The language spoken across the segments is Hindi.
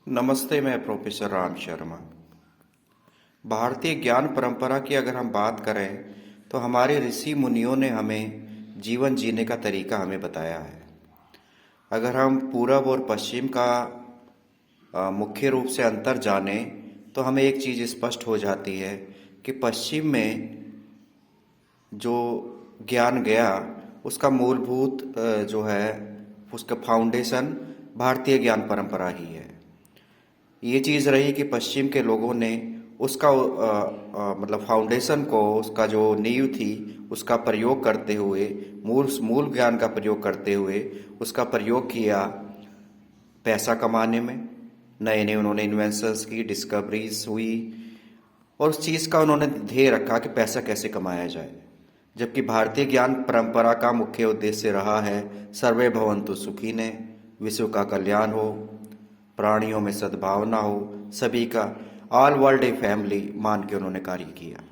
नमस्ते, मैं प्रोफेसर राम शर्मा। भारतीय ज्ञान परंपरा की अगर हम बात करें तो हमारे ऋषि मुनियों ने हमें जीवन जीने का तरीका हमें बताया है। अगर हम पूरब और पश्चिम का मुख्य रूप से अंतर जाने तो हमें एक चीज़ स्पष्ट हो जाती है कि पश्चिम में जो ज्ञान गया उसका मूलभूत जो है उसका फाउंडेशन भारतीय ज्ञान परंपरा ही है। ये चीज़ रही कि पश्चिम के लोगों ने उसका मतलब फाउंडेशन को, उसका जो नींव थी उसका प्रयोग करते हुए, मूल मूल ज्ञान का प्रयोग करते हुए उसका प्रयोग किया पैसा कमाने में। नए नए उन्होंने इन्वेंशंस की, डिस्कवरीज हुई और उस चीज़ का उन्होंने ध्येय रखा कि पैसा कैसे कमाया जाए। जबकि भारतीय ज्ञान परंपरा का मुख्य उद्देश्य रहा है सर्वे भवन्तु सुखिनः, विश्व का कल्याण हो, प्राणियों में सद्भावना हो, सभी का ऑल वर्ल्ड ए फैमिली मान के उन्होंने कार्य किया।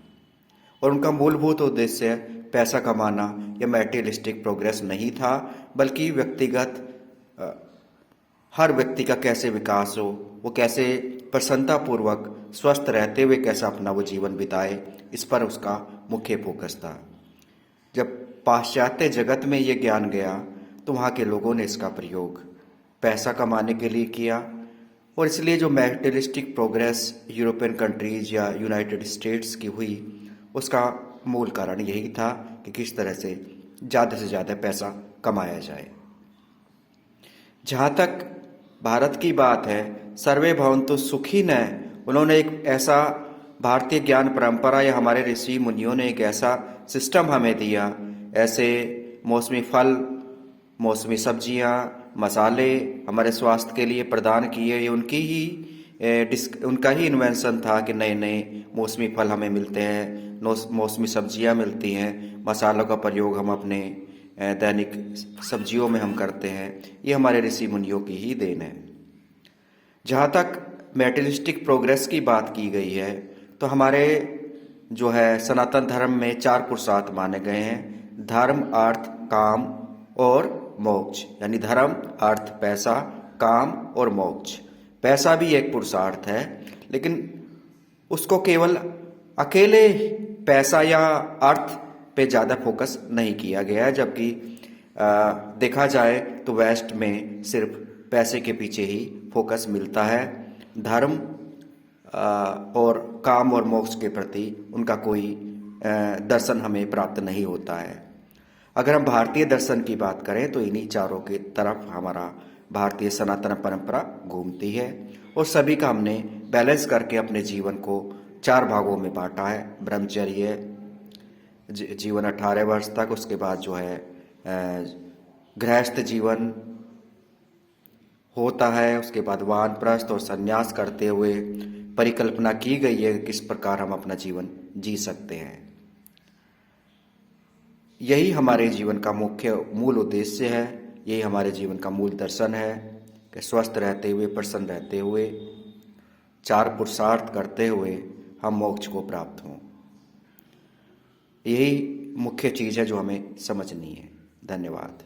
और उनका मूलभूत उद्देश्य पैसा कमाना या मैटेरियलिस्टिक प्रोग्रेस नहीं था, बल्कि व्यक्तिगत हर व्यक्ति का कैसे विकास हो, वो कैसे प्रसन्नतापूर्वक स्वस्थ रहते हुए कैसा अपना वो जीवन बिताए, इस पर उसका मुख्य फोकस था। जब पाश्चात्य जगत में ये ज्ञान गया तो वहाँ के लोगों ने इसका प्रयोग पैसा कमाने के लिए किया। और इसलिए जो मैटेरियलिस्टिक प्रोग्रेस यूरोपियन कंट्रीज या यूनाइटेड स्टेट्स की हुई, उसका मूल कारण यही था कि किस तरह से ज़्यादा पैसा कमाया जाए। जहाँ तक भारत की बात है, सर्वे भवन्तु सुखिनः, उन्होंने एक ऐसा भारतीय ज्ञान परंपरा या हमारे ऋषि मुनियों ने एक ऐसा सिस्टम हमें दिया, ऐसे मौसमी फल, मौसमी सब्जियां, मसाले हमारे स्वास्थ्य के लिए प्रदान किए। ये उनका ही इन्वेंशन था कि नए नए मौसमी फल हमें मिलते हैं, मौसमी सब्जियां मिलती हैं, मसालों का प्रयोग हम अपने दैनिक सब्जियों में हम करते हैं। ये हमारे ऋषि मुनियों की ही देन है। जहाँ तक मैटेरियलिस्टिक प्रोग्रेस की बात की गई है तो हमारे जो है सनातन धर्म में 4 पुरुषार्थ माने गए हैं: धर्म, अर्थ, काम और मोक्ष। यानी धर्म, अर्थ, पैसा, काम और मोक्ष। पैसा भी एक पुरुषार्थ है, लेकिन उसको केवल अकेले पैसा या अर्थ पे ज़्यादा फोकस नहीं किया गया है। जबकि देखा जाए तो वेस्ट में सिर्फ पैसे के पीछे ही फोकस मिलता है। धर्म और काम और मोक्ष के प्रति उनका कोई दर्शन हमें प्राप्त नहीं होता है। अगर हम भारतीय दर्शन की बात करें तो इन्हीं चारों की तरफ हमारा भारतीय सनातन परंपरा घूमती है और सभी का हमने बैलेंस करके अपने जीवन को 4 भागों में बांटा है। ब्रह्मचर्य जीवन 18 वर्ष तक, उसके बाद जो है गृहस्थ जीवन होता है, उसके बाद वानप्रस्थ और संन्यास करते हुए परिकल्पना की गई है किस प्रकार हम अपना जीवन जी सकते हैं। यही हमारे जीवन का मुख्य मूल उद्देश्य है, यही हमारे जीवन का मूल दर्शन है कि स्वस्थ रहते हुए, प्रसन्न रहते हुए, 4 पुरुषार्थ करते हुए हम मोक्ष को प्राप्त हों। यही मुख्य चीज़ है जो हमें समझनी है। धन्यवाद।